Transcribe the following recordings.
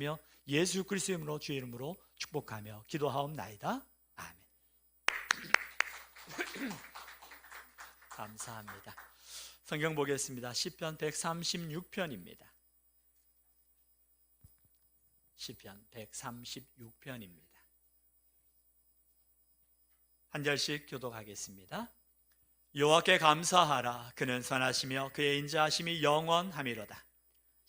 올려드리며 예수 그리스도의 이름으로 주의 이름으로 축복하며 기도하옵나이다. 아멘. 감사합니다. 성경 보겠습니다. 시편 136편입니다. 시편 136편입니다. 한 절씩 교독하겠습니다. 여호와께 감사하라. 그는 선하시며 그의 인자하심이 영원하미로다.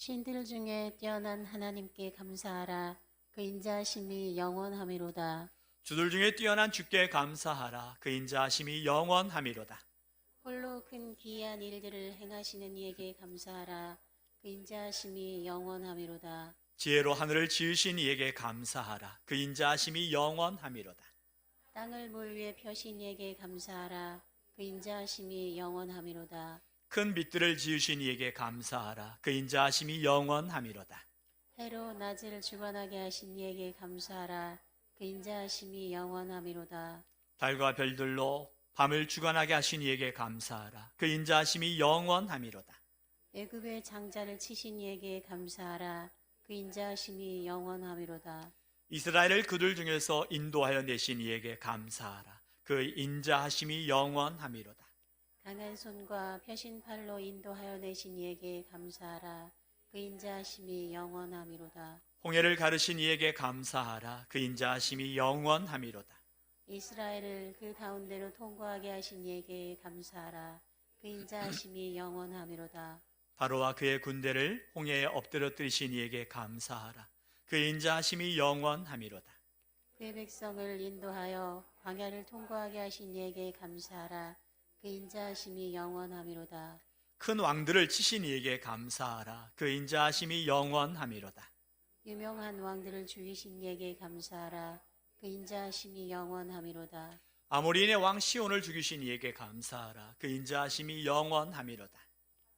신들 중에 뛰어난 하나님께 감사하라. 그 인자하심이 영원하미로다. 주들 중에 뛰어난 주께 감사하라. 그 인자하심이 영원하미로다. 홀로 큰 기이한 일들을 행하시는 이에게 감사하라. 그 인자하심이 영원하미로다. 지혜로 하늘을 지으신 이에게 감사하라. 그 인자하심이 영원하미로다. 땅을 물 위에 펴신 이에게 감사하라. 그 인자하심이 영원하미로다. 큰 빛들을 지으신 이에게 감사하라. 그 인자하심이 영원하미로다. 해로 낮을 주관하게 하신 이에게 감사하라. 그 인자하심이 영원하미로다. 달과 별들로 밤을 주관하게 하신 이에게 감사하라. 그 인자하심이 영원하미로다. 애굽의 장자를 치신 이에게 감사하라. 그 인자하심이 영원하미로다. 이스라엘을 그들 중에서 인도하여 내신 이에게 감사하라. 그 인자하심이 영원하미로다. 강한 손과 펴신 팔로 인도하여 내신 이에게 감사하라. 그 인자하심이 영원하미로다. 홍해를 가르신 이에게 감사하라. 그 인자하심이 영원하미로다. 이스라엘을 그 가운데로 통과하게 하신 이에게 감사하라. 그 인자하심이 영원하미로다. 바로와 그의 군대를 홍해에 엎드려뜨리신 이에게 감사하라. 그 인자하심이 영원하미로다. 그의 백성을 인도하여 광야를 통과하게 하신 이에게 감사하라. 그 인자하심이 영원하미로다. 큰 왕들을 치신 이에게 감사하라. 그 인자하심이 영원하미로다. 유명한 왕들을 죽이신 이에게 감사하라. 그 인자하심이 영원하미로다. 아모리인의 왕 시온을 죽이신 이에게 감사하라. 그 인자하심이 영원하미로다.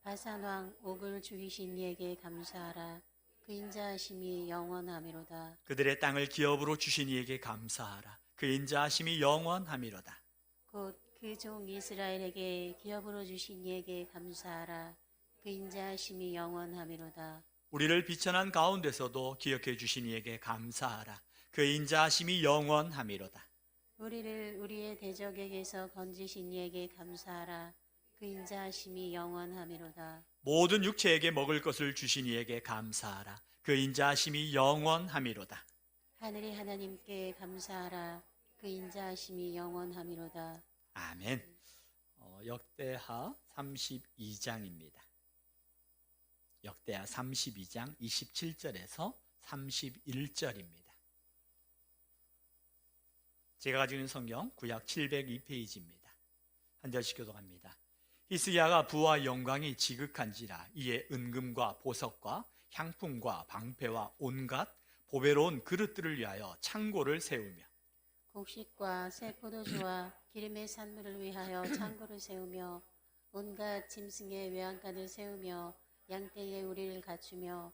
바산 왕 옥을 죽이신 이에게 감사하라. 그 인자하심이 영원하미로다. 그들의 땅을 기업으로 주신 이에게 감사하라. 그 인자하심이 영원하미로다. 곧 그 종 이스라엘에게 기업으로 주신 이에게 감사하라. 그 인자하심이 영원하미로다. 우리를 비천한 가운데서도 기억해 주신 이에게 감사하라. 그 인자하심이 영원하미로다. 우리를 우리의 대적에게서 건지신 이에게 감사하라. 그 인자하심이 영원하미로다. 모든 육체에게 먹을 것을 주신 이에게 감사하라. 그 인자하심이 영원하미로다. 하늘의 하나님께 감사하라. 그 인자하심이 영원하미로다. 아멘. 역대하 32장입니다. 역대하 32장 27절에서 31절입니다. 제가 가지고 있는 성경 구약 702페이지입니다. 한 절씩 교독합니다. 히스기야가 부와 영광이 지극한지라 이에 은금과 보석과 향품과 방패와 온갖 보배로운 그릇들을 위하여 창고를 세우며 곡식과 새 포도주와 기름의 산물을 위하여 창고를 세우며 온갖 짐승의 외양간을 세우며 양떼의 우리를 갖추며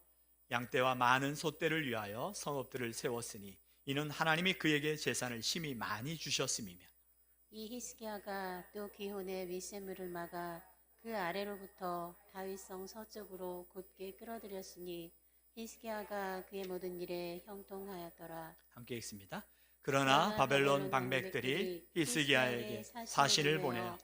양떼와 많은 소떼를 위하여 성읍들을 세웠으니 이는 하나님이 그에게 재산을 심히 많이 주셨음이며 이 히스기야가 또 기혼의 윗샘물을 막아 그 아래로부터 다윗성 서쪽으로 곧게 끌어들였으니 히스기야가 그의 모든 일에 형통하였더라. 함께 읽습니다. 그러나 바벨론 방백들이 히스기야에게 사신을 보내어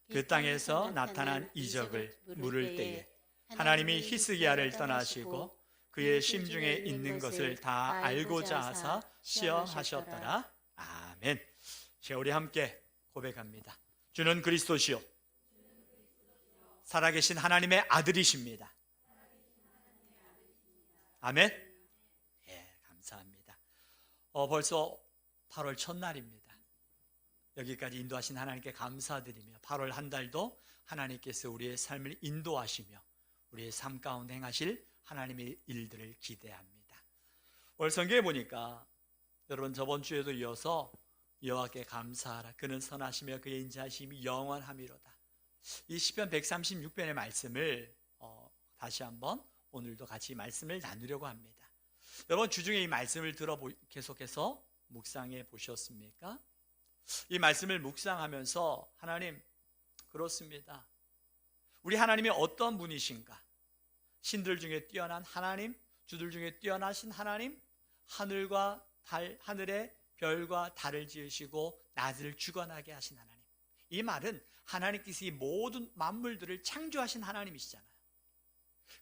그 땅에서 나타난 이적을 물을 때에 하나님이 히스기야를 떠나시고 그의 심중에 있는 것을 다 알고자 하사 시험하셨더라. 아멘. 자, 우리 함께 고백합니다. 주는 그리스도시요 살아계신 하나님의 아들이십니다. 아멘. 예, 감사합니다. 벌써 8월 첫날입니다. 여기까지 인도하신 하나님께 감사드리며 8월 한 달도 하나님께서 우리의 삶을 인도하시며 우리의 삶 가운데 행하실 하나님의 일들을 기대합니다. 오늘 성경에 보니까 여러분 저번 주에도 이어서 여호와께 감사하라. 그는 선하시며 그의 인자하심이 영원하미로다. 이 시편 136편의 말씀을 다시 한번 오늘도 같이 말씀을 나누려고 합니다. 여러분 주중에 이 말씀을 계속해서 묵상해 보셨습니까? 이 말씀을 묵상하면서 하나님 그렇습니다. 우리 하나님이 어떤 분이신가? 신들 중에 뛰어난 하나님, 주들 중에 뛰어나신 하나님, 하늘과 달, 하늘의 별과 달을 지으시고 낮을 주관하게 하신 하나님. 이 말은 하나님께서 이 모든 만물들을 창조하신 하나님이시잖아요.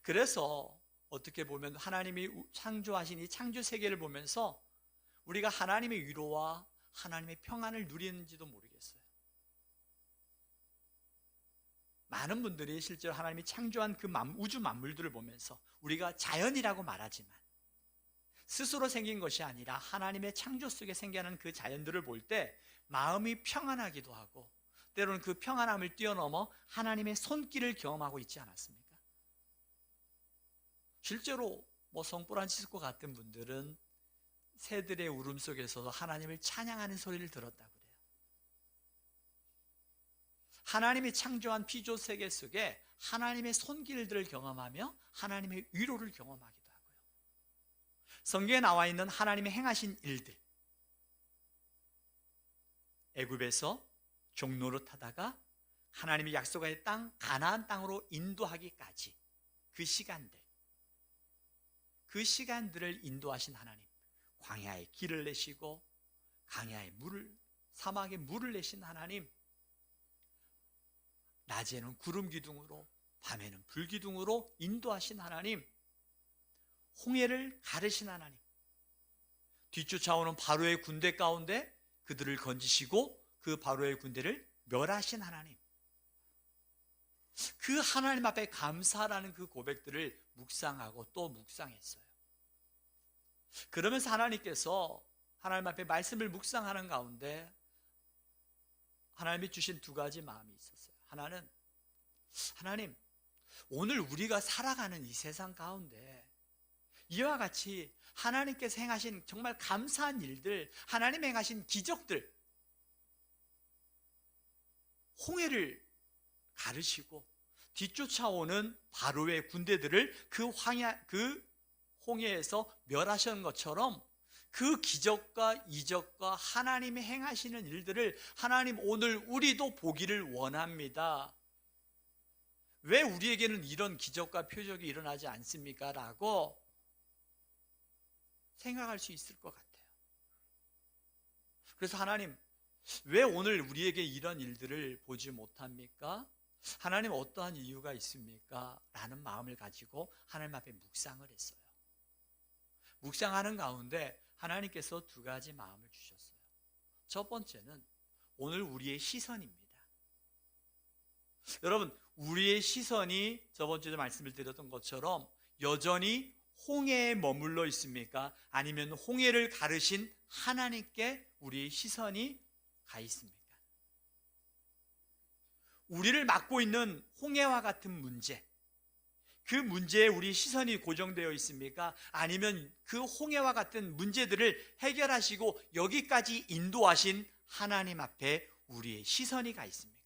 그래서 어떻게 보면 하나님이 창조하신 이 창조 세계를 보면서 우리가 하나님의 위로와 하나님의 평안을 누리는지도 모르겠어요. 많은 분들이 실제로 하나님이 창조한 그 우주 만물들을 보면서 우리가 자연이라고 말하지만 스스로 생긴 것이 아니라 하나님의 창조 속에 생겨난 그 자연들을 볼 때 마음이 평안하기도 하고 때로는 그 평안함을 뛰어넘어 하나님의 손길을 경험하고 있지 않았습니까? 실제로 성 프란치스코 같은 분들은 새들의 울음 속에서도 하나님을 찬양하는 소리를 들었다고 그래요. 하나님이 창조한 피조 세계 속에 하나님의 손길들을 경험하며 하나님의 위로를 경험하기도 하고요. 성경에 나와 있는 하나님의 행하신 일들, 애굽에서 종노릇 하다가 하나님이 약속의 땅 가나안 땅으로 인도하기까지 그 시간들을 인도하신 하나님, 광야에 길을 내시고 강야에 사막에 물을 내신 하나님, 낮에는 구름 기둥으로 밤에는 불 기둥으로 인도하신 하나님, 홍해를 가르신 하나님, 뒤쫓아오는 바로의 군대 가운데 그들을 건지시고 그 바로의 군대를 멸하신 하나님, 그 하나님 앞에 감사라는 그 고백들을 묵상하고 또 묵상했어요. 그러면서 하나님께서 하나님 앞에 말씀을 묵상하는 가운데 하나님이 주신 두 가지 마음이 있었어요. 하나는 하나님, 오늘 우리가 살아가는 이 세상 가운데 이와 같이 하나님께서 행하신 정말 감사한 일들, 하나님 행하신 기적들, 홍해를 가르시고 뒤쫓아오는 바로의 군대들을 그 홍해에서 멸하신 것처럼 그 기적과 이적과 하나님이 행하시는 일들을 하나님 오늘 우리도 보기를 원합니다. 왜 우리에게는 이런 기적과 표적이 일어나지 않습니까? 라고 생각할 수 있을 것 같아요. 그래서 하나님, 왜 오늘 우리에게 이런 일들을 보지 못합니까? 하나님 어떠한 이유가 있습니까? 라는 마음을 가지고 하나님 앞에 묵상을 했어요. 묵상하는 가운데 하나님께서 두 가지 마음을 주셨어요. 첫 번째는 오늘 우리의 시선입니다. 여러분, 우리의 시선이 저번 주에 말씀을 드렸던 것처럼 여전히 홍해에 머물러 있습니까? 아니면 홍해를 가르신 하나님께 우리의 시선이 가 있습니까? 우리를 막고 있는 홍해와 같은 문제, 그 문제에 우리 시선이 고정되어 있습니까? 아니면 그 홍해와 같은 문제들을 해결하시고 여기까지 인도하신 하나님 앞에 우리의 시선이 가 있습니까?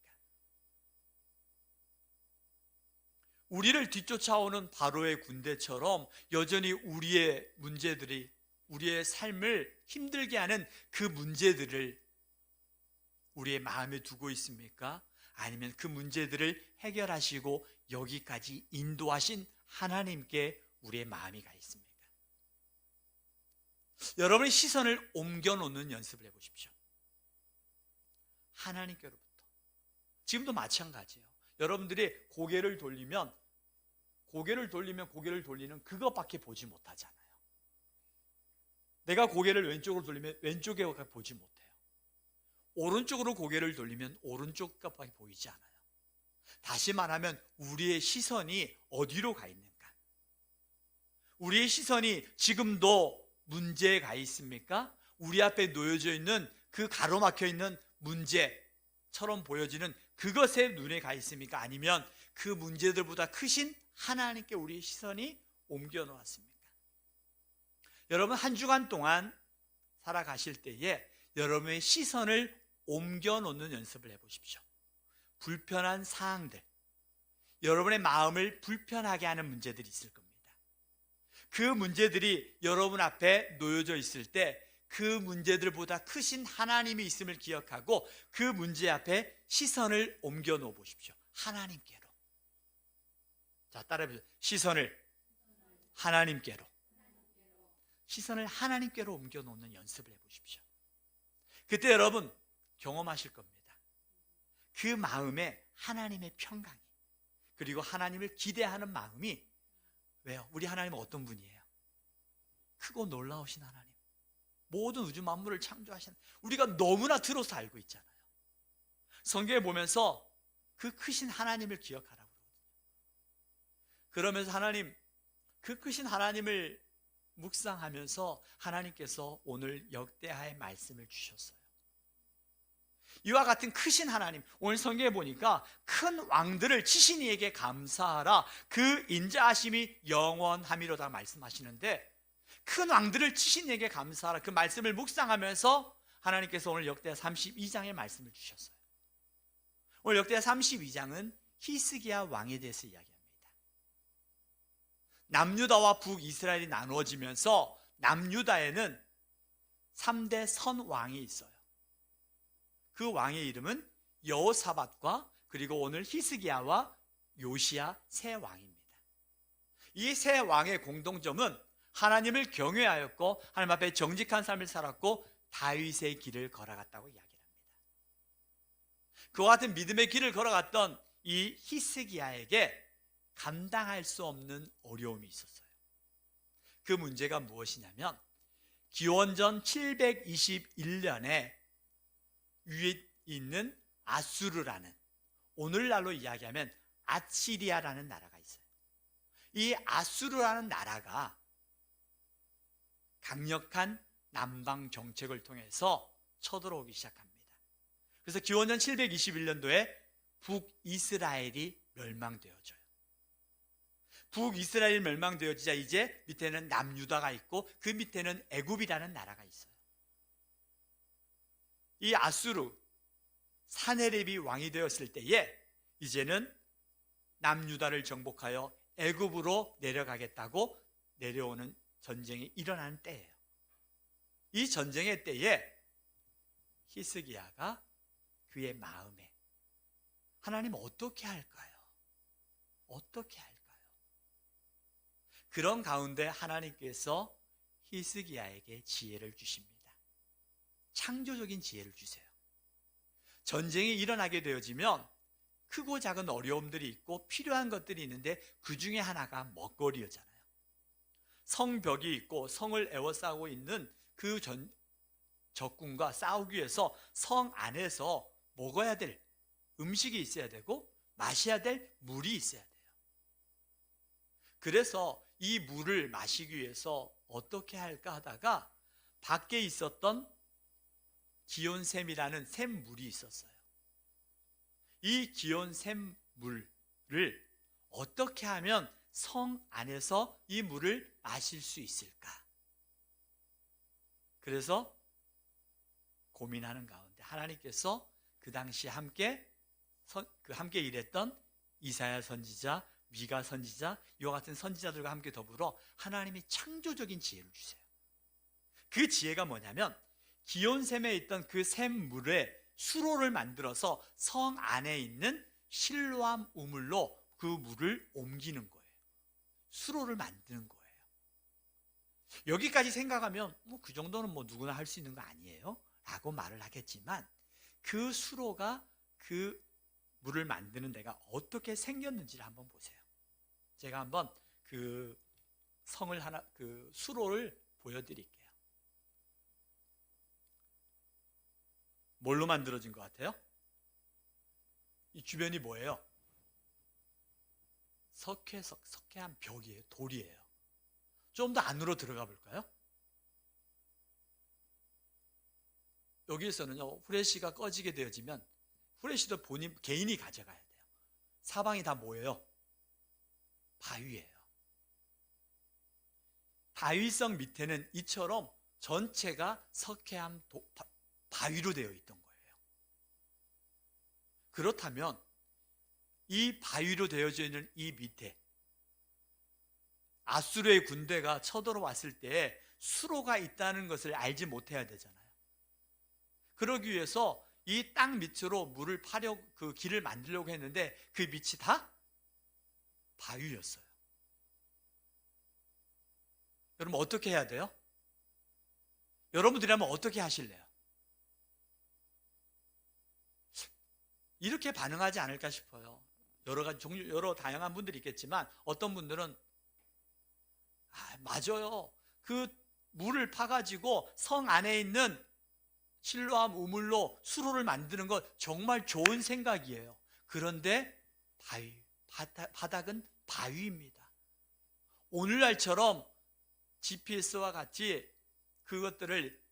우리를 뒤쫓아오는 바로의 군대처럼 여전히 우리의 문제들이 우리의 삶을 힘들게 하는 그 문제들을 우리의 마음에 두고 있습니까? 아니면 그 문제들을 해결하시고 여기까지 인도하신 하나님께 우리의 마음이 가 있습니까? 여러분의 시선을 옮겨놓는 연습을 해보십시오. 하나님께로부터. 지금도 마찬가지예요. 여러분들이 고개를 돌리면 고개를 돌리는 그것밖에 보지 못하잖아요. 내가 고개를 왼쪽으로 돌리면 왼쪽에 보지 못해요. 오른쪽으로 고개를 돌리면 오른쪽 값밖에 보이지 않아요. 다시 말하면 우리의 시선이 어디로 가 있는가? 우리의 시선이 지금도 문제에 가 있습니까? 우리 앞에 놓여져 있는 그 가로막혀 있는 문제처럼 보여지는 그것에 눈에 가 있습니까? 아니면 그 문제들보다 크신 하나님께 우리의 시선이 옮겨 놓았습니까? 여러분, 한 주간 동안 살아가실 때에 여러분의 시선을 옮겨 놓는 연습을 해보십시오. 불편한 사항들, 여러분의 마음을 불편하게 하는 문제들이 있을 겁니다. 그 문제들이 여러분 앞에 놓여져 있을 때 그 문제들보다 크신 하나님이 있음을 기억하고 그 문제 앞에 시선을 옮겨 놓아 보십시오. 하나님께로. 자, 따라해보세요. 시선을 하나님께로. 시선을 하나님께로 옮겨 놓는 연습을 해보십시오. 그때 여러분 경험하실 겁니다. 그 마음에 하나님의 평강이, 그리고 하나님을 기대하는 마음이, 왜요? 우리 하나님은 어떤 분이에요? 크고 놀라우신 하나님, 모든 우주 만물을 창조하신, 우리가 너무나 들어서 알고 있잖아요. 성경에 보면서 그 크신 하나님을 기억하라고 그러거든요. 그러면서 하나님, 그 크신 하나님을 묵상하면서 하나님께서 오늘 역대하의 말씀을 주셨어요. 이와 같은 크신 하나님, 오늘 성경에 보니까 큰 왕들을 치신 이에게 감사하라, 그 인자하심이 영원함이로다 말씀하시는데, 큰 왕들을 치신 이에게 감사하라, 그 말씀을 묵상하면서 하나님께서 오늘 역대하 32장의 말씀을 주셨어요. 오늘 역대하 32장은 히스기야 왕에 대해서 이야기합니다. 남유다와 북이스라엘이 나누어지면서 남유다에는 3대 선왕이 있어요. 그 왕의 이름은 여호사밧과 그리고 오늘 히스기야와 요시야 세 왕입니다. 이 세 왕의 공통점은 하나님을 경외하였고 하나님 앞에 정직한 삶을 살았고 다윗의 길을 걸어갔다고 이야기합니다. 그와 같은 믿음의 길을 걸어갔던 이 히스기야에게 감당할 수 없는 어려움이 있었어요. 그 문제가 무엇이냐면 기원전 721년에 위에 있는 아수르라는, 오늘날로 이야기하면 아시리아라는 나라가 있어요. 이 아수르라는 나라가 강력한 남방 정책을 통해서 쳐들어오기 시작합니다. 그래서 기원전 721년도에 북이스라엘이 멸망되어져요. 북이스라엘이 멸망되어지자 이제 밑에는 남유다가 있고 그 밑에는 애굽이라는 나라가 있어요. 이 아수르 사네립이 왕이 되었을 때에 이제는 남유다를 정복하여 애굽으로 내려가겠다고 내려오는 전쟁이 일어나는 때예요. 이 전쟁의 때에 히스기야가 그의 마음에 하나님 어떻게 할까요? 어떻게 할까요? 그런 가운데 하나님께서 히스기야에게 지혜를 주십니다. 창조적인 지혜를 주세요. 전쟁이 일어나게 되어지면 크고 작은 어려움들이 있고 필요한 것들이 있는데 그 중에 하나가 먹거리였잖아요. 성벽이 있고 성을 에워싸고 있는 그 적군과 싸우기 위해서 성 안에서 먹어야 될 음식이 있어야 되고 마셔야 될 물이 있어야 돼요. 그래서 이 물을 마시기 위해서 어떻게 할까 하다가 밖에 있었던 기온샘이라는 샘물이 있었어요. 이 기온샘물을 어떻게 하면 성 안에서 이 물을 마실 수 있을까? 그래서 고민하는 가운데 하나님께서 그 당시 함께 일했던 이사야 선지자, 미가 선지자, 이와 같은 선지자들과 함께 더불어 하나님이 창조적인 지혜를 주세요. 그 지혜가 뭐냐면 기온샘에 있던 그 샘물에 수로를 만들어서 성 안에 있는 실로암 우물로 그 물을 옮기는 거예요. 수로를 만드는 거예요. 여기까지 생각하면 그 정도는 누구나 할 수 있는 거 아니에요? 라고 말을 하겠지만 그 수로가 그 물을 만드는 데가 어떻게 생겼는지를 한번 보세요. 제가 한번 그 수로를 보여드릴게요. 뭘로 만들어진 것 같아요? 이 주변이 뭐예요? 석회한 벽이에요. 돌이에요. 좀 더 안으로 들어가 볼까요? 여기에서는요, 후레쉬가 꺼지게 되어지면 후레쉬도 개인이 가져가야 돼요. 사방이 다 뭐예요? 바위예요. 바위성 밑에는 이처럼 전체가 석회암 바위로 되어 있던 거예요. 그렇다면 이 바위로 되어져 있는 이 밑에 아수르의 군대가 쳐들어왔을 때 수로가 있다는 것을 알지 못해야 되잖아요. 그러기 위해서 이 땅 밑으로 물을 그 길을 만들려고 했는데 그 밑이 다 바위였어요. 여러분 어떻게 해야 돼요? 여러분들이라면 어떻게 하실래요? 이렇게 반응하지 않을까 싶어요. 여러 가지 종류, 여러 다양한 분들이 있겠지만 어떤 분들은 맞아요. 그 물을 파가지고 성 안에 있는 실로암 우물로 수로를 만드는 건 정말 좋은 생각이에요. 그런데 바닥은 바위입니다. 오늘날처럼 GPS와 같이 그것들을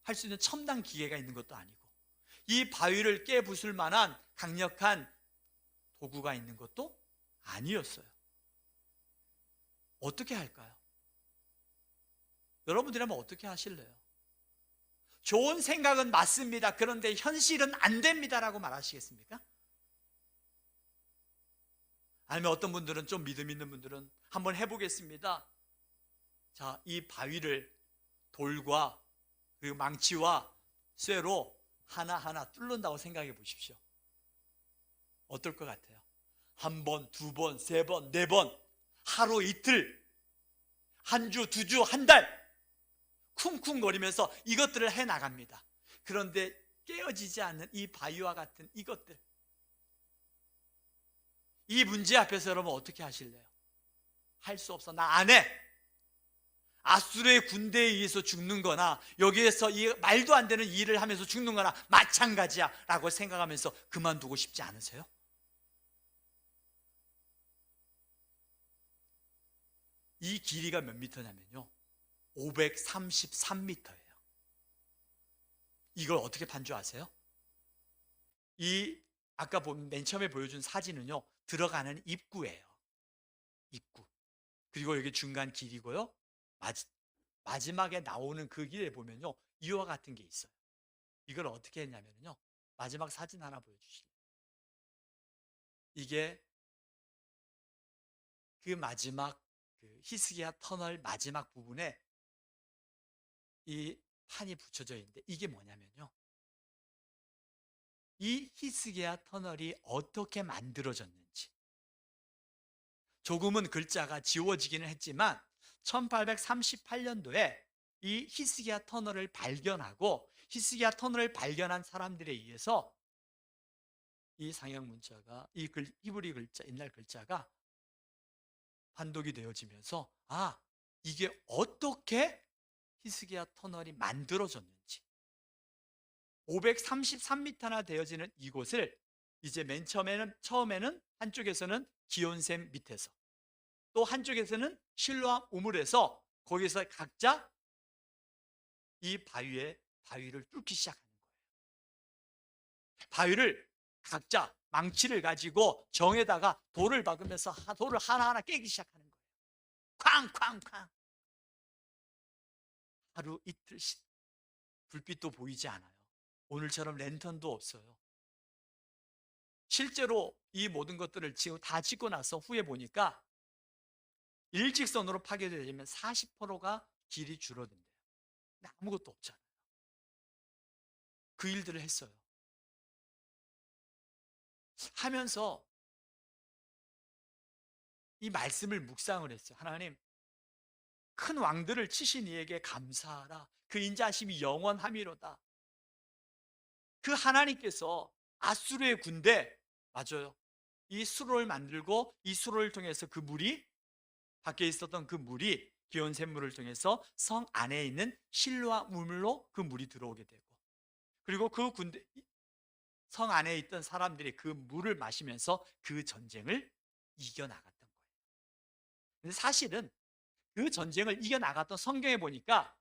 할 수 있는 첨단 기계가 있는 것도 아니고 이 바위를 깨부술 만한 강력한 도구가 있는 것도 아니었어요. 어떻게 할까요? 여러분들이라면 어떻게 하실래요? 좋은 생각은 맞습니다. 그런데 현실은 안 됩니다라고 말하시겠습니까? 아니면 어떤 분들은 좀 믿음 있는 분들은 한번 해보겠습니다. 자, 이 바위를 돌과 그리고 망치와 쇠로 하나하나 뚫는다고 생각해 보십시오. 어떨 것 같아요? 한 번, 두 번, 세 번, 네 번, 하루 이틀, 한 주, 두 주, 한 달 쿵쿵거리면서 이것들을 해나갑니다. 그런데 깨어지지 않는 이 바위와 같은 이것들, 이 문제 앞에서 여러분 어떻게 하실래요? 할 수 없어, 나 안 해. 아수르의 군대에 의해서 죽는 거나 여기에서 이 말도 안 되는 일을 하면서 죽는 거나 마찬가지야 라고 생각하면서 그만두고 싶지 않으세요? 이 길이가 몇 미터냐면요 533m예요. 이걸 어떻게 판 줄 아세요? 이 아까 맨 처음에 보여준 사진은요 들어가는 입구예요. 입구. 그리고 여기 중간 길이고요. 마지막에 나오는 그 길에 보면요 이와 같은 게 있어요. 이걸 어떻게 했냐면요 마지막 사진 하나 보여주실래요? 이게 그 마지막 그 히스기야 터널 마지막 부분에 이 판이 붙여져 있는데 이게 뭐냐면요 이 히스기야 터널이 어떻게 만들어졌는지, 조금은 글자가 지워지기는 했지만 1838년도에 이 히스기야 터널을 발견하고 히스기야 터널을 발견한 사람들에 의해서 이 상형 문자가 이 히브리 글자, 옛날 글자가 판독이 되어지면서 이게 어떻게 히스기야 터널이 만들어졌는지 533m나 되어지는 이곳을 이제 맨 처음에는 한쪽에서는 기온샘 밑에서 또 한쪽에서는 실로암 우물에서 거기서 각자 이 바위를 뚫기 시작하는 거예요. 바위를 각자 망치를 가지고 정에다가 돌을 박으면서 돌을 하나하나 깨기 시작하는 거예요. 쾅쾅쾅. 하루 이틀씩 불빛도 보이지 않아요. 오늘처럼 랜턴도 없어요. 실제로 이 모든 것들을 다 짓고 나서 후에 보니까 일직선으로 파괴되면 40%가 길이 줄어든대요. 근데 아무것도 없잖아요. 그 일들을 했어요. 하면서 이 말씀을 묵상을 했어요. 하나님, 큰 왕들을 치신 이에게 감사하라. 그 인자하심이 영원함이로다. 그 하나님께서 아수르의 군대, 맞아요. 이 수로를 만들고 이 수로를 통해서 그 물이 밖에 있었던 그 물이 기온샘물을 통해서 성 안에 있는 실로암 우물로 그 물이 들어오게 되고, 그리고 그 군대 성 안에 있던 사람들이 그 물을 마시면서 그 전쟁을 이겨나갔던 거예요. 근데 사실은 그 전쟁을 이겨나갔던 성경에 보니까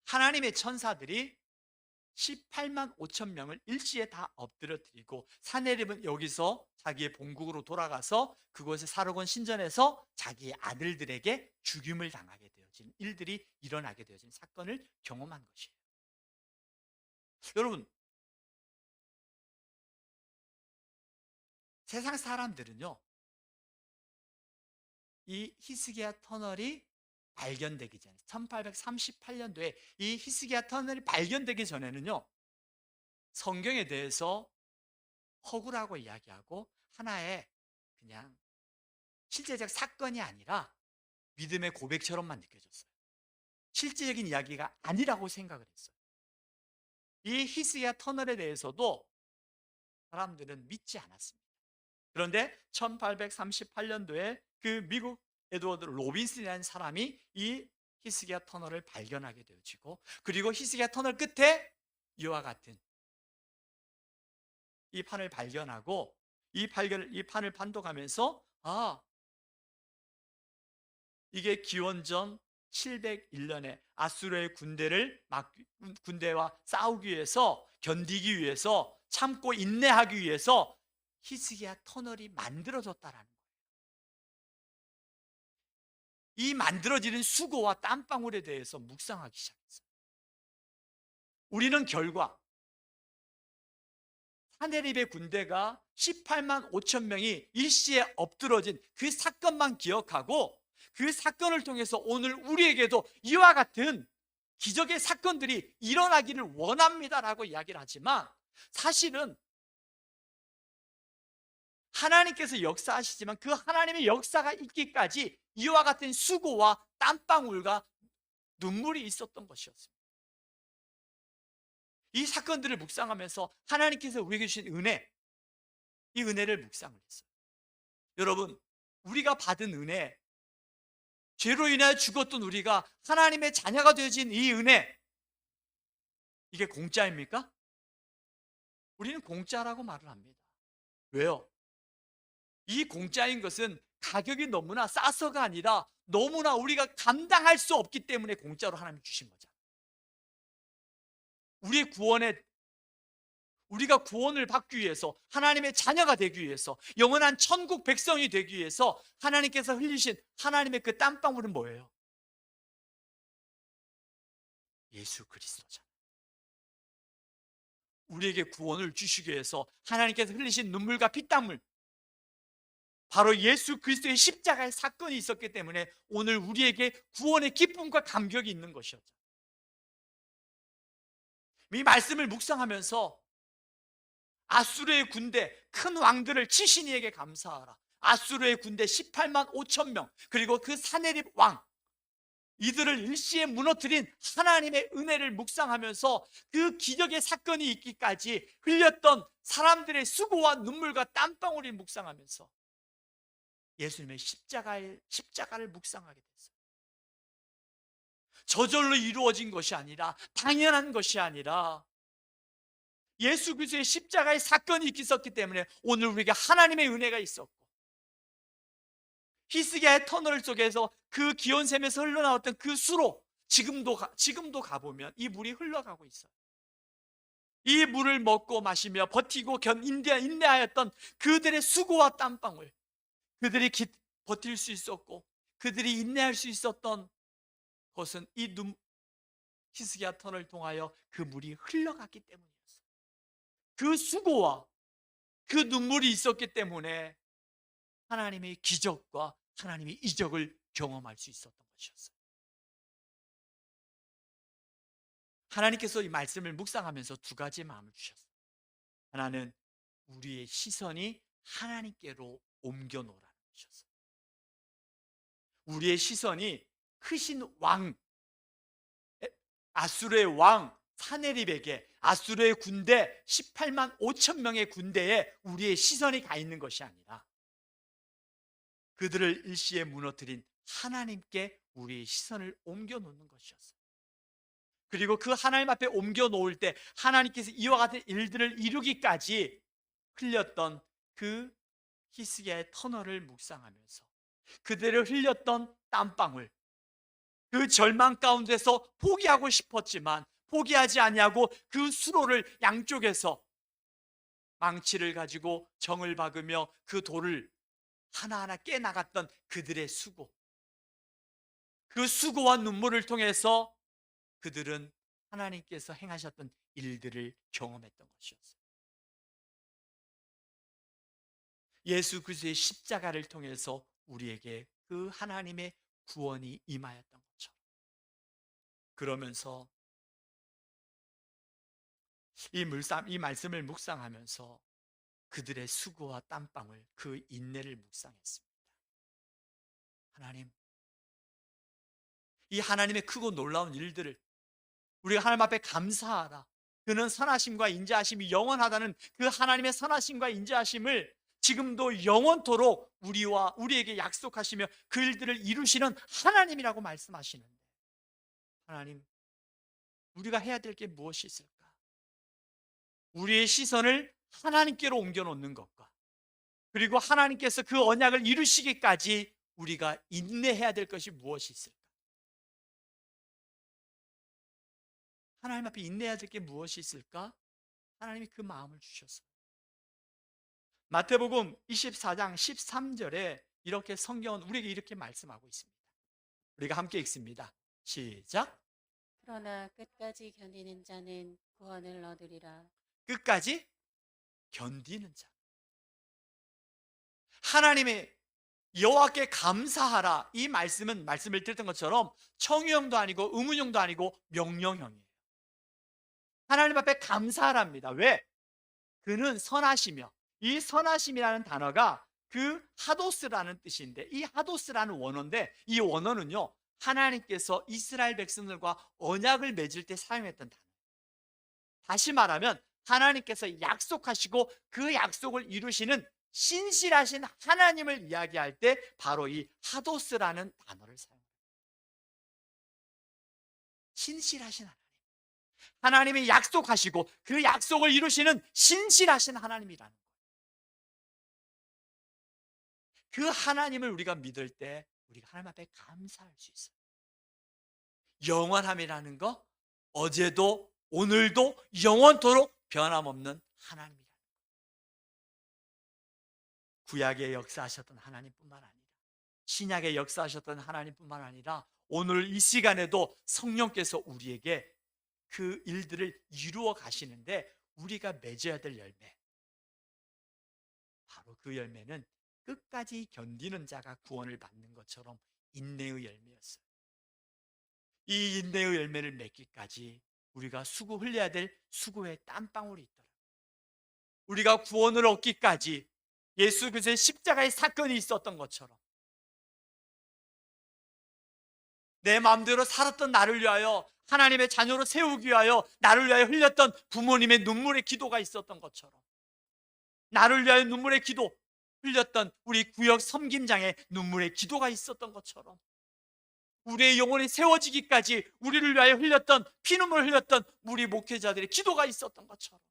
하나님의 천사들이 18만 5천 명을 일시에 다 엎드려뜨리고 사내립은 여기서 자기의 본국으로 돌아가서 그곳에 사르곤 신전에서 자기의 아들들에게 죽임을 당하게 되어진 일들이 일어나게 되어진 사건을 경험한 것이에요. 여러분, 세상 사람들은요 이 히스기야 터널이 발견되기 전에 1838년도에 이 히스기야 터널이 발견되기 전에는요 성경에 대해서 허구라고 이야기하고 하나의 그냥 실제적 사건이 아니라 믿음의 고백처럼만 느껴졌어요. 실제적인 이야기가 아니라고 생각을 했어요. 이 히스기야 터널에 대해서도 사람들은 믿지 않았습니다. 그런데 1838년도에 그 미국 에드워드 로빈슨이라는 사람이 이 히스기야 터널을 발견하게 되어지고, 그리고 히스기야 터널 끝에 이와 같은 이 판을 발견하고, 이 판을 판독하면서 이게 기원전 701년에 아수르의 군대와 싸우기 위해서, 견디기 위해서, 참고 인내하기 위해서 히스기야 터널이 만들어졌다라는 거예요. 이 만들어지는 수고와 땀방울에 대해서 묵상하기 시작했어요. 우리는 결과 사네립의 군대가 18만 5천 명이 일시에 엎드러진 그 사건만 기억하고, 그 사건을 통해서 오늘 우리에게도 이와 같은 기적의 사건들이 일어나기를 원합니다라고 이야기를 하지만, 사실은 하나님께서 역사하시지만 그 하나님의 역사가 있기까지 이와 같은 수고와 땀방울과 눈물이 있었던 것이었습니다. 이 사건들을 묵상하면서 하나님께서 우리에게 주신 은혜, 이 은혜를 묵상을 했어요. 여러분, 우리가 받은 은혜, 죄로 인하여 죽었던 우리가 하나님의 자녀가 되어진 이 은혜, 이게 공짜입니까? 우리는 공짜라고 말을 합니다. 왜요? 이 공짜인 것은 가격이 너무나 싸서가 아니라 너무나 우리가 감당할 수 없기 때문에 공짜로 하나님이 주신 거죠. 우리가 구원을 받기 위해서, 하나님의 자녀가 되기 위해서, 영원한 천국 백성이 되기 위해서 하나님께서 흘리신 하나님의 그 땀방울은 뭐예요? 예수 그리스도잖아요. 우리에게 구원을 주시기 위해서 하나님께서 흘리신 눈물과 피땀물, 바로 예수 그리스도의 십자가의 사건이 있었기 때문에 오늘 우리에게 구원의 기쁨과 감격이 있는 것이었죠. 이 말씀을 묵상하면서 아수르의 군대, 큰 왕들을 치신 이에게 감사하라. 아수르의 군대 18만 5천 명, 그리고 그 사네립 왕, 이들을 일시에 무너뜨린 하나님의 은혜를 묵상하면서 그 기적의 사건이 있기까지 흘렸던 사람들의 수고와 눈물과 땀방울을 묵상하면서 예수님의 십자가를 묵상하게 됐어요. 저절로 이루어진 것이 아니라, 당연한 것이 아니라 예수 그리스도의 십자가의 사건이 있었기 때문에 오늘 우리에게 하나님의 은혜가 있었고, 히스기야의 터널 속에서 그 기온샘에서 흘러나왔던 그 수로 지금도 가보면 이 물이 흘러가고 있어요. 이 물을 먹고 마시며 버티고 인내하였던 그들의 수고와 땀방울, 그들이 버틸 수 있었고 그들이 인내할 수 있었던 것은 히스기야 터널을 통하여 그 물이 흘러갔기 때문이었어요. 그 수고와 그 눈물이 있었기 때문에 하나님의 기적과 하나님의 이적을 경험할 수 있었던 것이었어요. 하나님께서 이 말씀을 묵상하면서 두 가지 마음을 주셨어요. 하나는 우리의 시선이 하나님께로 옮겨 놓으라는 것이었어요. 우리의 시선이 크신 왕, 아수르의 왕 사네립에게, 아수르의 군대 18만 5천 명의 군대에 우리의 시선이 가 있는 것이 아니라 그들을 일시에 무너뜨린 하나님께 우리의 시선을 옮겨 놓는 것이었어요. 그리고 그 하나님 앞에 옮겨 놓을 때 하나님께서 이와 같은 일들을 이루기까지 흘렸던 그 히스기야의 터널을 묵상하면서 그들을 흘렸던 땀방울, 그 절망 가운데서 포기하고 싶었지만 포기하지 아니하고 그 수로를 양쪽에서 망치를 가지고 정을 박으며 그 돌을 하나하나 깨나갔던 그들의 수고, 그 수고와 눈물을 통해서 그들은 하나님께서 행하셨던 일들을 경험했던 것이었어요. 예수 그리스도의 십자가를 통해서 우리에게 그 하나님의 구원이 임하였던 거죠. 그러면서 이 말씀을 묵상하면서 그들의 수고와 땀방울, 그 인내를 묵상했습니다. 하나님, 이 하나님의 크고 놀라운 일들을 우리가 하나님 앞에 감사하라. 그는 선하심과 인자하심이 영원하다는 그 하나님의 선하심과 인자하심을 지금도 영원토록 우리에게 약속하시며 그 일들을 이루시는 하나님이라고 말씀하시는데, 하나님, 우리가 해야 될 게 무엇이 있을까? 우리의 시선을 하나님께로 옮겨놓는 것과, 그리고 하나님께서 그 언약을 이루시기까지 우리가 인내해야 될 것이 무엇이 있을까? 하나님 앞에 인내해야 될 게 무엇이 있을까? 하나님이 그 마음을 주셨어요. 마태복음 24장 13절에 이렇게 성경은 우리에게 이렇게 말씀하고 있습니다. 우리가 함께 읽습니다. 시작. 그러나 끝까지 견디는 자는 구원을 얻으리라. 끝까지 견디는 자. 하나님의 여호와께 감사하라. 이 말씀은 말씀을 드렸던 것처럼 청유형도 아니고 의문형도 아니고 명령형이에요. 하나님 앞에 감사하랍니다. 왜? 그는 선하시며, 이 선하심이라는 단어가 그 하도스라는 뜻인데, 이 하도스라는 원어인데, 이 원어는요 하나님께서 이스라엘 백성들과 언약을 맺을 때 사용했던 단어. 다시 말하면 하나님께서 약속하시고 그 약속을 이루시는 신실하신 하나님을 이야기할 때 바로 이 하도스라는 단어를 사용합니다. 신실하신 하나님, 하나님이 약속하시고 그 약속을 이루시는 신실하신 하나님이라는 거예요. 그 하나님을 우리가 믿을 때 우리가 하나님 앞에 감사할 수 있어요. 영원함이라는 거, 어제도 오늘도 영원토록 변함없는 하나님이라는 거. 구약에 역사하셨던 하나님뿐만 아니라 신약에 역사하셨던 하나님뿐만 아니라 오늘 이 시간에도 성령께서 우리에게 그 일들을 이루어 가시는데, 우리가 맺어야 될 열매, 바로 그 열매는 끝까지 견디는 자가 구원을 받는 것처럼 인내의 열매였어요. 이 인내의 열매를 맺기까지 우리가 흘려야 될 수고의 땀방울이 있더라고요. 우리가 구원을 얻기까지 예수 그리스도의 십자가의 사건이 있었던 것처럼 내 마음대로 살았던 나를 위하여 하나님의 자녀로 세우기 위하여 나를 위하여 흘렸던 부모님의 눈물의 기도가 있었던 것처럼, 나를 위하여 눈물의 기도 흘렸던 우리 구역 섬김장의 눈물의 기도가 있었던 것처럼, 우리의 영혼이 세워지기까지 우리를 위하여 흘렸던 피눈물을 흘렸던 우리 목회자들의 기도가 있었던 것처럼,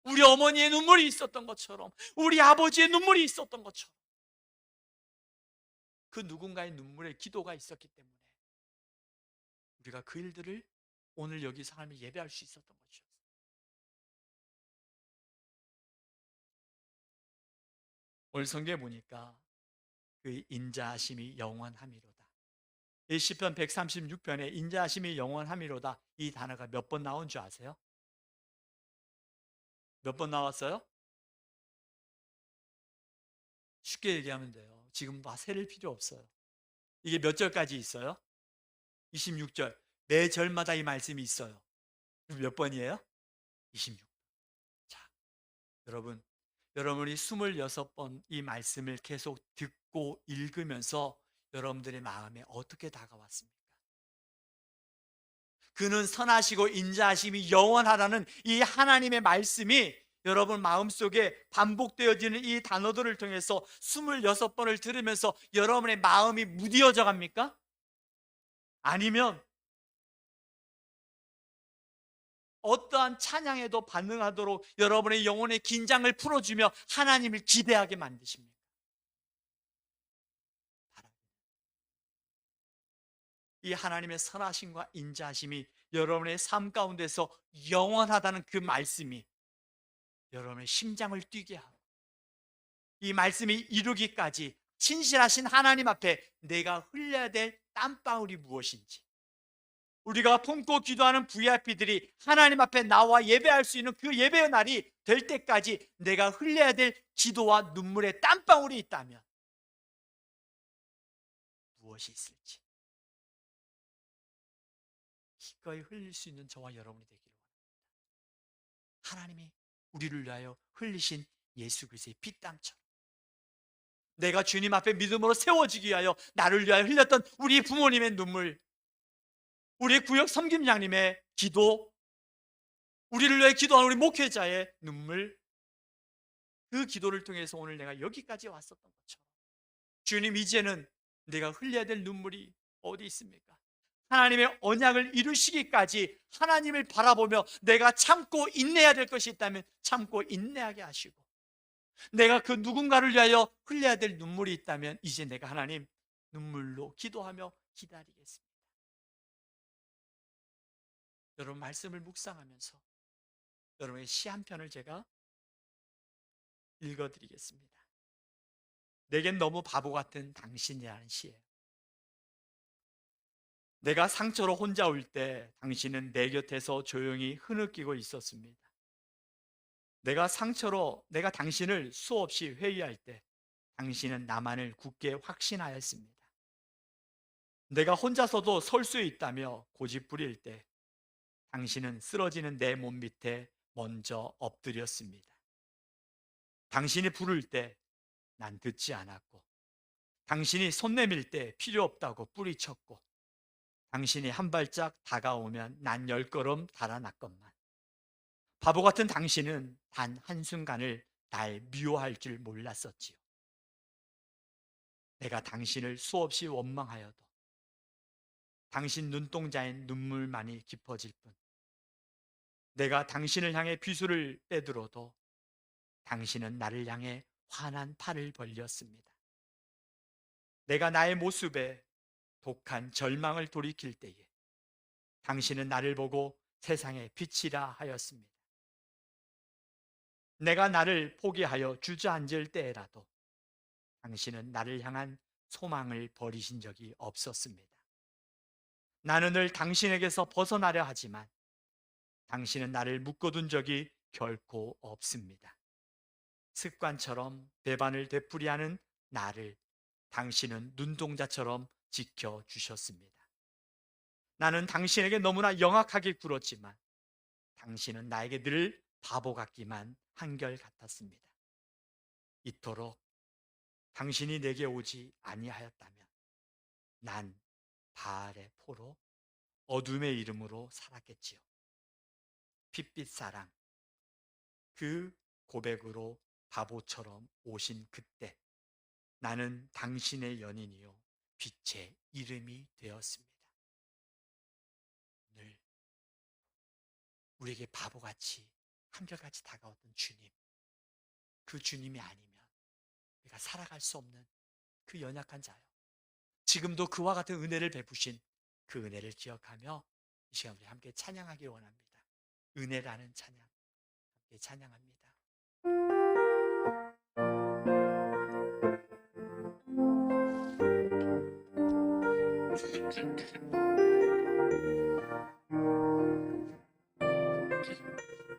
우리 어머니의 눈물이 있었던 것처럼, 우리 아버지의 눈물이 있었던 것처럼, 그 누군가의 눈물의 기도가 있었기 때문에 우리가 그 일들을 오늘 여기서 하나님을 예배할 수 있었던 것이었어요. 오늘 성경에 보니까 그 인자하심이 영원함이로다. 이 시편 136편에 인자하심이 영원함이로다, 이 단어가 몇 번 나온 줄 아세요? 몇 번 나왔어요? 쉽게 얘기하면 돼요. 지금 세를 필요 없어요. 이게 몇 절까지 있어요? 26절. 매 절마다 이 말씀이 있어요. 그럼 몇 번이에요? 26번. 자, 여러분이 26번 이 말씀을 계속 듣고 읽으면서 여러분들의 마음에 어떻게 다가왔습니까? 그는 선하시고 인자하심이 영원하다는 이 하나님의 말씀이 여러분 마음속에 반복되어지는 이 단어들을 통해서 26번을 들으면서 여러분의 마음이 무뎌져 갑니까? 아니면 어떠한 찬양에도 반응하도록 여러분의 영혼의 긴장을 풀어주며 하나님을 기대하게 만드십니까? 이 하나님의 선하심과 인자하심이 여러분의 삶 가운데서 영원하다는 그 말씀이 여러분의 심장을 뛰게 하고, 이 말씀이 이루기까지 신실하신 하나님 앞에 내가 흘려야 될 땀방울이 무엇인지, 우리가 품고 기도하는 VIP들이 하나님 앞에 나와 예배할 수 있는 그 예배의 날이 될 때까지 내가 흘려야 될 기도와 눈물의 땀방울이 있다면 무엇이 있을지 기꺼이 흘릴 수 있는 저와 여러분이 되기를 원합니다. 하나님이 우리를 위하여 흘리신 예수 그리스도의 피땀처럼 내가 주님 앞에 믿음으로 세워지기 위하여 나를 위하여 흘렸던 우리 부모님의 눈물, 우리 구역 섬김장님의 기도, 우리를 위해 기도하는 우리 목회자의 눈물, 그 기도를 통해서 오늘 내가 여기까지 왔었던 것처럼 주님, 이제는 내가 흘려야 될 눈물이 어디 있습니까? 하나님의 언약을 이루시기까지 하나님을 바라보며 내가 참고 인내해야 될 것이 있다면 참고 인내하게 하시고, 내가 그 누군가를 위하여 흘려야 될 눈물이 있다면 이제 내가 하나님 눈물로 기도하며 기다리겠습니다. 여러분, 말씀을 묵상하면서 여러분의 시 한 편을 제가 읽어드리겠습니다. 내겐 너무 바보 같은 당신이라는 시예요. 내가 상처로 혼자 울 때 당신은 내 곁에서 조용히 흐느끼고 있었습니다. 내가 당신을 수없이 회의할 때 당신은 나만을 굳게 확신하였습니다. 내가 혼자서도 설 수 있다며 고집 부릴 때 당신은 쓰러지는 내 몸 밑에 먼저 엎드렸습니다. 당신이 부를 때 난 듣지 않았고, 당신이 손 내밀 때 필요 없다고 뿌리쳤고, 당신이 한 발짝 다가오면 난 10걸음 달아났건만, 바보 같은 당신은 단 한순간을 날 미워할 줄 몰랐었지요. 내가 당신을 수없이 원망하여도 당신 눈동자엔 눈물만이 깊어질 뿐, 내가 당신을 향해 비수를 빼들어도 당신은 나를 향해 환한 팔을 벌렸습니다. 내가 나의 모습에 독한 절망을 돌이킬 때에 당신은 나를 보고 세상의 빛이라 하였습니다. 내가 나를 포기하여 주저앉을 때에라도 당신은 나를 향한 소망을 버리신 적이 없었습니다. 나는 늘 당신에게서 벗어나려 하지만 당신은 나를 묶어둔 적이 결코 없습니다. 습관처럼 배반을 되풀이하는 나를 당신은 눈동자처럼 지켜주셨습니다. 나는 당신에게 너무나 영악하게 굴었지만 당신은 나에게 늘 바보 같기만 한결같았습니다. 이토록 당신이 내게 오지 아니하였다면 난 바알의 포로 어둠의 이름으로 살았겠지요. 핏빛 사랑, 그 고백으로 바보처럼 오신 그때 나는 당신의 연인이요 빛의 이름이 되었습니다. 오늘 우리에게 바보같이 한결같이 다가왔던 주님, 그 주님이 아니면 우리가 살아갈 수 없는 그 연약한 자요, 지금도 그와 같은 은혜를 베푸신 그 은혜를 기억하며 이 시간 우리 함께 찬양하기 원합니다. 은혜라는 찬양 함께 찬양합니다.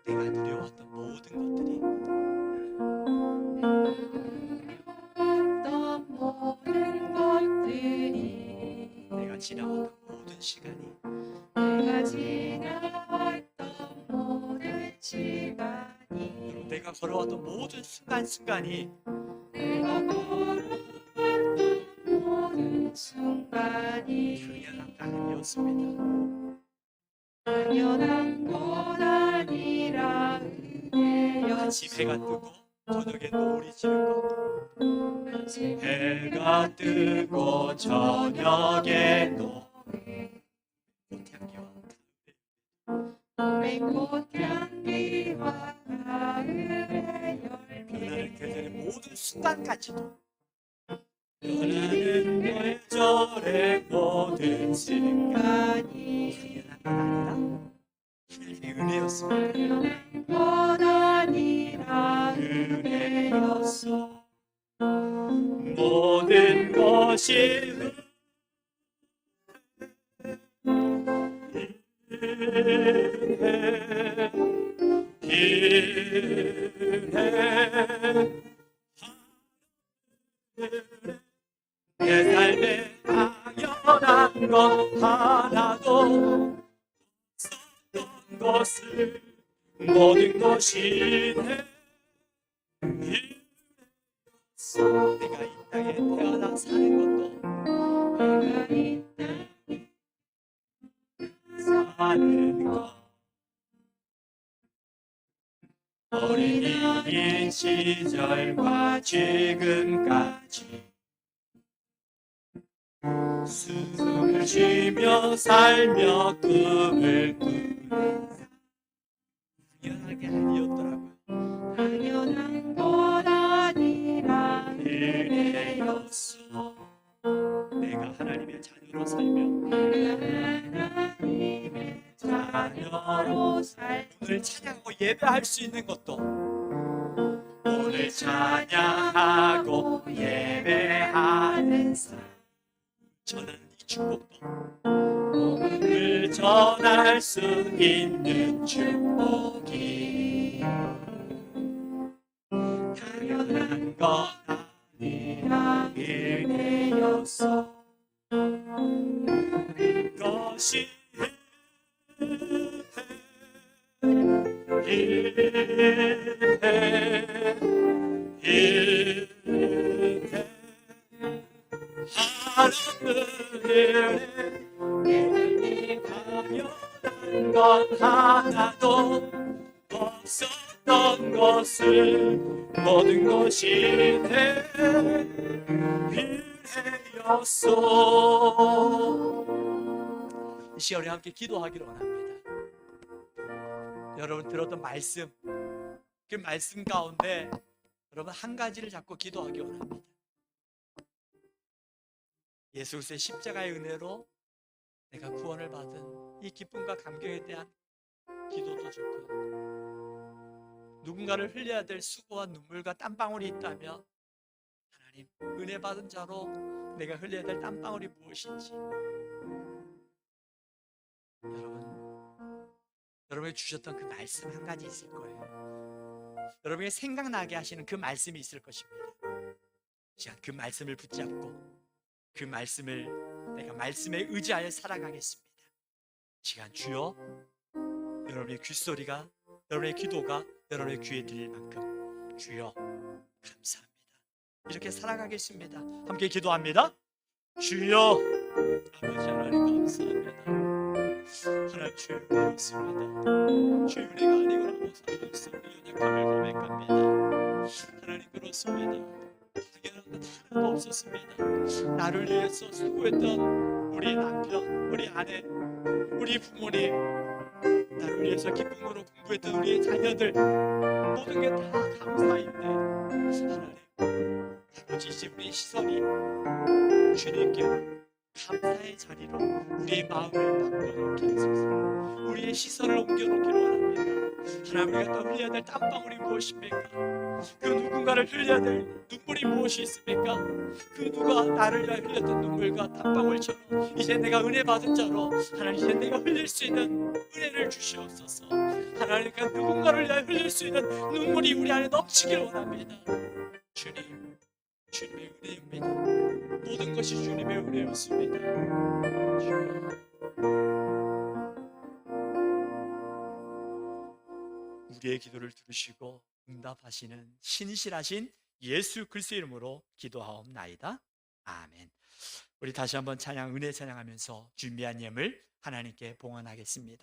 내가 누려왔던 모든 것들이 내가 지나왔던 모든 시간이 내가 걸어왔던 모든 순간순간이 당연한 따름이었습니다. 당연한 건 아니라 아침 해가 뜨고 저녁에 노을이 지는 것, 해가 뜨고 저녁에도 꽃향기와 가을의 열매 변하는 계절의 모든 순간까지도 변하는 계절의 모든 순간이 당연한 건 아니라 하나님의 은혜였습니다. 당연한 건 아니라 은혜였어. 모든 것이 내 삶에 당연한 것 하나도 없었던 것을 모든 것이 내 내가 땅에 태어나 사는 것도 내가 이 사는 것 어린이 시절과 지금까지 숨을 쉬며 살며 꿈을 꾸는 당연하게 아니었더라고요. 당연한 것 아니라 은혜였어. 내가 하나님의 자녀로 살며 하나님의 자녀로 살 오늘 찬양하고 예배할 수 있는 것도 오늘 찬양하고 예배하는 삶 전하는 이 축복도 복음을 전할 수 있는 축복이 당연한 것 아니라 은혜였어. 그것이 하나님의 당연한 것 하나도 없었던 것을 모든 것이 내 은혜였어. 이 시간에 함께 기도하기로 원합니다. 여러분 들었던 말씀, 그 말씀 가운데 여러분 한 가지를 잡고 기도하기 원합니다. 예수 그리스도의 십자가의 은혜로 내가 구원을 받은 이 기쁨과 감격에 대한 기도도 좋고, 누군가를 흘려야 될 수고와 눈물과 땀방울이 있다면 하나님 은혜 받은 자로 내가 흘려야 될 땀방울이 무엇인지 여러분이 주셨던 그 말씀 한 가지 있을 거예요. 여러분이 생각나게 하시는 그 말씀이 있을 것입니다. 시간 그 말씀을 붙잡고 그 말씀을 내가 말씀에 의지하여 살아가겠습니다. 시간 주여, 여러분의 귓소리가, 여러분의 기도가 여러분의 귀에 들릴 만큼 주여 감사합니다. 이렇게 살아가겠습니다. 함께 기도합니다. 주여, 아버지 하나님 감사합니다. 하나님 주의 은혜였습니다. 주의 은혜가 아니고는 못살겠어. 연약함을 고백합니다. 하나님 그렇습니다. 당연한 것 하나도 없었습니다. 나를 위해서 수고했던 우리 남편, 우리 아내, 우리 부모님, 나를 위해서 기쁨으로 공부했던 우리의 자녀들, 모든 게 다 감사인데 하나님 아버지, 이제 우리의 시선이 주님께 감사의 자리로 우리의 마음을 바꿔놓게 하소서. 우리의 시선을 옮겨놓기로 원합니다. 하나님, 우리가 또 흘려야 될 땀방울이 무엇입니까? 그 누군가를 흘려야 될 눈물이 무엇이 있습니까? 그 누가 나를 위하여 흘렸던 눈물과 땀방울처럼 이제 내가 은혜 받은 자로 하나님, 이제 내가 흘릴 수 있는 은혜를 주시옵소서. 하나님, 그 누군가를 위하여 흘릴 수 있는 눈물이 우리 안에 넘치길 원합니다. 주님, 주님의 은혜입니다. 모든 것이 주님의 은혜였습니다. 주여, 우리의 기도를 들으시고 응답하시는 신실하신 예수 그리스도의 이름으로 기도하옵나이다. 아멘. 우리 다시 한번 찬양, 은혜 찬양하면서 준비한 예물 하나님께 봉헌하겠습니다.